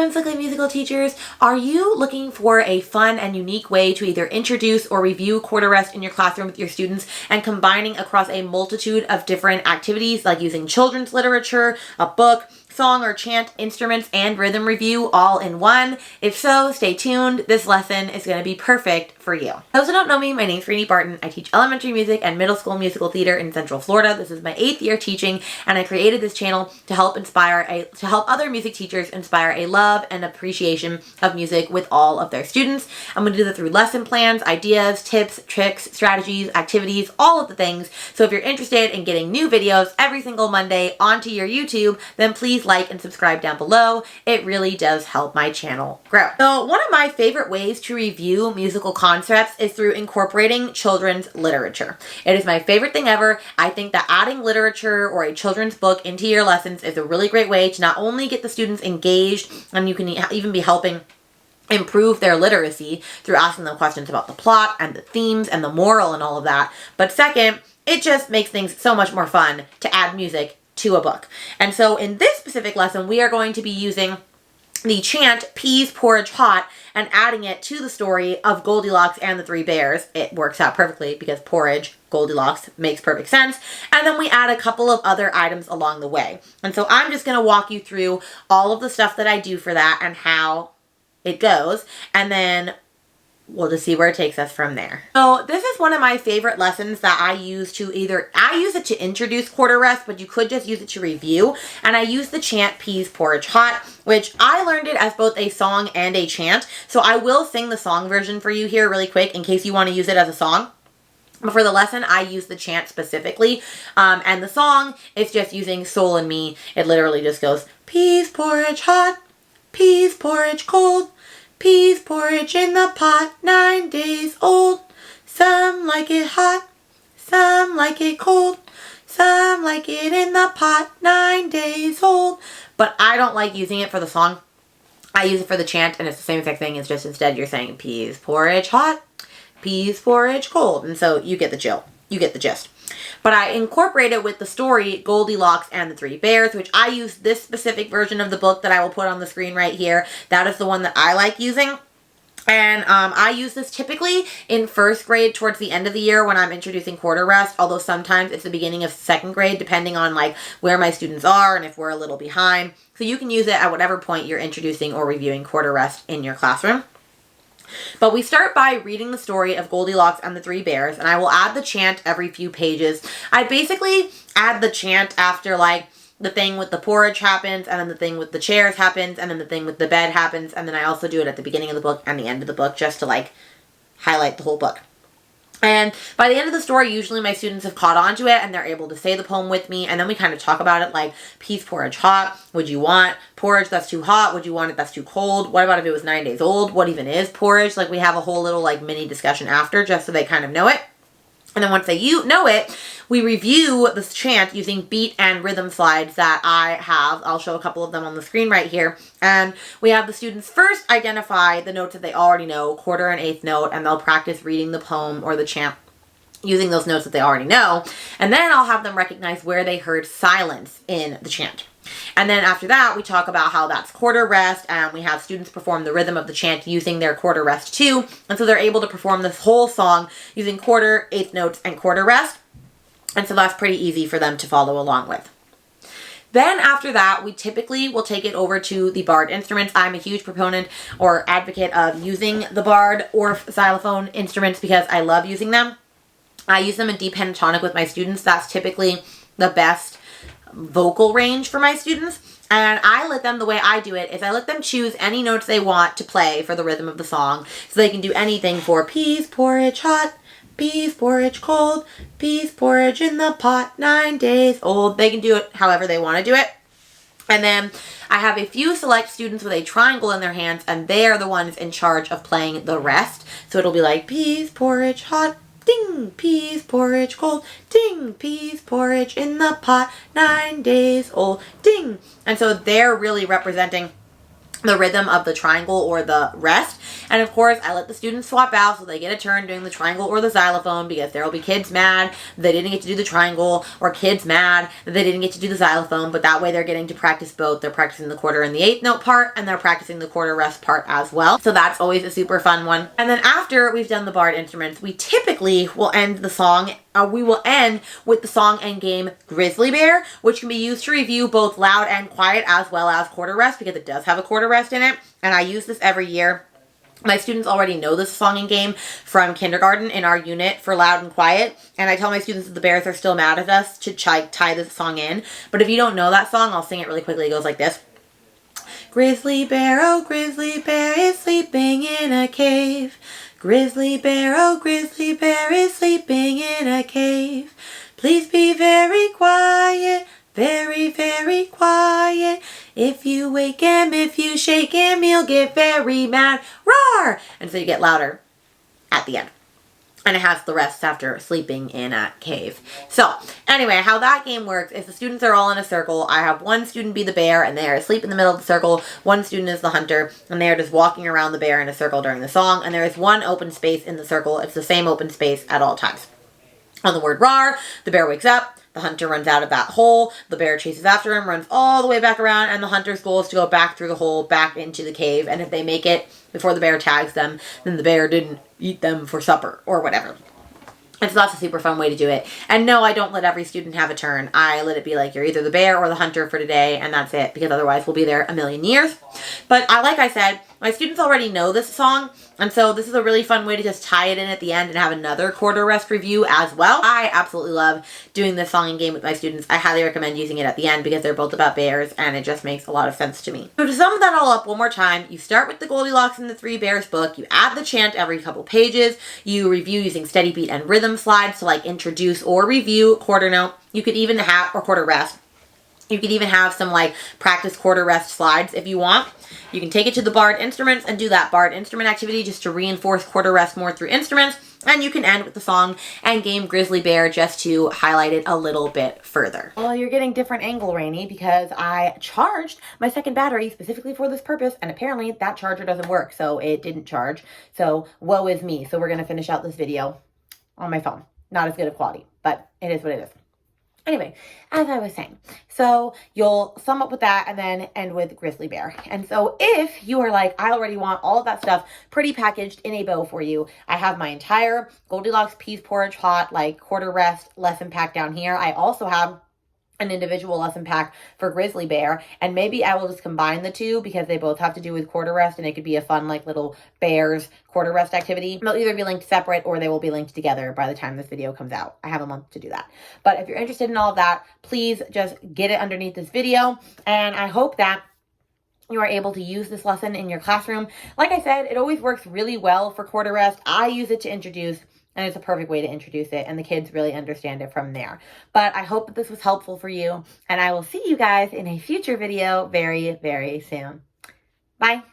Whimsically Musical teachers, are you looking for a fun and unique way to either introduce or review quarter rest in your classroom with your students and combining across a multitude of different activities like using children's literature, a book, song or chant, instruments, and rhythm review all in one? If so, stay tuned. This lesson is going to be perfect for you. Those who don't know me, my name's Rainey Barton. I teach elementary music and middle school musical theater in Central Florida. This is my 8th year teaching, and I created this channel to help other music teachers inspire a love and appreciation of music with all of their students. I'm going to do that through lesson plans, ideas, tips, tricks, strategies, activities, all of the things. So if you're interested in getting new videos every single Monday onto your YouTube, then please like and subscribe down below. It really does help my channel grow. So one of my favorite ways to review musical concepts is through incorporating children's literature. It is my favorite thing ever. I think that adding literature or a children's book into your lessons is a really great way to not only get the students engaged, and you can even be helping improve their literacy through asking them questions about the plot and the themes and the moral and all of that, but second, it just makes things so much more fun to add music to a book. And so in this specific lesson, we are going to be using the chant Pease Porridge Hot and adding it to the story of Goldilocks and the Three Bears. It works out perfectly because porridge, Goldilocks, makes perfect sense. And then we add a couple of other items along the way. And so I'm just going to walk you through all of the stuff that I do for that and how it goes. And then we'll just see where it takes us from there. So this is one of my favorite lessons that I use to I use it to introduce quarter rest, but you could just use it to review. And I use the chant Pease Porridge Hot, which I learned it as both a song and a chant. So I will sing the song version for you here really quick in case you want to use it as a song. But for the lesson, I use the chant specifically. And the song is just using soul and me. It literally just goes, pease porridge hot, pease porridge cold, pease porridge in the pot, 9 days old. Some like it hot, some like it cold, some like it in the pot, 9 days old. But I don't like using it for the song. I use it for the chant, and it's the same exact thing. It's just instead you're saying pease porridge hot, pease porridge cold. And so you get the gist. But I incorporate it with the story Goldilocks and the Three Bears, which I use this specific version of the book that I will put on the screen right here. That is the one that I like using. And I use this typically in 1st grade towards the end of the year when I'm introducing quarter rest, although sometimes it's the beginning of 2nd grade depending on like where my students are and if we're a little behind. So you can use it at whatever point you're introducing or reviewing quarter rest in your classroom. But we start by reading the story of Goldilocks and the Three Bears, and I will add the chant every few pages. I basically add the chant after like the thing with the porridge happens, and then the thing with the chairs happens, and then the thing with the bed happens, and then I also do it at the beginning of the book and the end of the book just to like highlight the whole book. And by the end of the story, usually my students have caught on to it and they're able to say the poem with me. And then we kind of talk about it like, pease porridge hot. Would you want porridge that's too hot? Would you want it that's too cold? What about if it was 9 days old? What even is porridge? Like we have a whole little like mini discussion after just so they kind of know it. And then once they know it, we review this chant using beat and rhythm slides that I have. I'll show a couple of them on the screen right here. And we have the students first identify the notes that they already know, quarter and eighth note, and they'll practice reading the poem or the chant using those notes that they already know. And then I'll have them recognize where they heard silence in the chant. And then after that, we talk about how that's quarter rest, and we have students perform the rhythm of the chant using their quarter rest too. And so they're able to perform this whole song using quarter, eighth notes, and quarter rest. And so that's pretty easy for them to follow along with. Then after that, we typically will take it over to the barred instruments. I'm a huge proponent or advocate of using the barred or xylophone instruments because I love using them. I use them in deep pentatonic with my students. That's typically the best vocal range for my students. And I let them, the way I do it is I let them choose any notes they want to play for the rhythm of the song. So they can do anything for pease porridge hot, pease porridge cold, pease porridge in the pot, 9 days old. They can do it however they want to do it. And then I have a few select students with a triangle in their hands, and they are the ones in charge of playing the rest. So it'll be like pease porridge hot, ding, pease porridge cold, ding, pease porridge in the pot, 9 days old, ding. And so they're really representing the rhythm of the triangle or the rest. And of course, I let the students swap out so they get a turn doing the triangle or the xylophone, because there will be kids mad they didn't get to do the triangle, or kids mad that they didn't get to do the xylophone, but that way they're getting to practice both. They're practicing the quarter and the eighth note part, and they're practicing the quarter rest part as well. So that's always a super fun one. And then after we've done the barred instruments, we typically will end the song we will end with the song and game Grizzly Bear, which can be used to review both loud and quiet as well as quarter rest, because it does have a quarter rest in it. And I use this every year. My students already know this song and game from kindergarten in our unit for loud and quiet. And I tell my students that the bears are still mad at us to tie this song in. But if you don't know that song, I'll sing it really quickly. It goes like this. Grizzly bear, oh grizzly bear is sleeping in a cave. Grizzly bear, oh grizzly bear is sleeping in a cave. Please be very quiet, very, very quiet. If you wake him, if you shake him, he'll get very mad. Roar! And so you get louder at the end. And it has the rest after sleeping in a cave. So anyway, how that game works is the students are all in a circle. I have one student be the bear, and they are asleep in the middle of the circle. One student is the hunter, and they are just walking around the bear in a circle during the song. And there is one open space in the circle. It's the same open space at all times. On the word roar, the bear wakes up. The hunter runs out of that hole. The bear chases after him, runs all the way back around, and the hunter's goal is to go back through the hole, back into the cave. And if they make it before the bear tags them, then the bear didn't eat them for supper or whatever. And so that's a super fun way to do it. And no, I don't let every student have a turn. I let it be like, you're either the bear or the hunter for today, and that's it, because otherwise we'll be there a million years. But like I said, my students already know this song, and so this is a really fun way to just tie it in at the end and have another quarter rest review as well. I absolutely love doing this song and game with my students. I highly recommend using it at the end because they're both about bears, and it just makes a lot of sense to me. So to sum that all up one more time, you start with the Goldilocks and the Three Bears book, you add the chant every couple pages, you review using steady beat and rhythm slides to like introduce or review quarter note. You could even have, or quarter rest. You could even have some like practice quarter rest slides if you want. You can take it to the barred instruments and do that barred instrument activity just to reinforce quarter rest more through instruments. And you can end with the song and game Grizzly Bear just to highlight it a little bit further. Well, you're getting different angle, Rainy, because I charged my second battery specifically for this purpose, and apparently that charger doesn't work, so it didn't charge. So woe is me. So we're going to finish out this video on my phone. Not as good of quality, but it is what it is. Anyway, as I was saying, so you'll sum up with that and then end with Grizzly Bear. And so if you are like, I already want all of that stuff pretty packaged in a bow for you, I have my entire Goldilocks Pease Porridge Hot, like quarter rest lesson pack down here. I also have an individual lesson pack for Grizzly Bear, and maybe I will just combine the two because they both have to do with quarter rest, and it could be a fun like little bears quarter rest activity. They'll either be linked separate or they will be linked together by the time this video comes out. I have a month to do that. But if you're interested in all of that, please just get it underneath this video, and I hope that you are able to use this lesson in your classroom. Like I said, it always works really well for quarter rest. I use it to introduce, and it's a perfect way to introduce it, and the kids really understand it from there. But I hope that this was helpful for you, and I will see you guys in a future video very, very soon. Bye.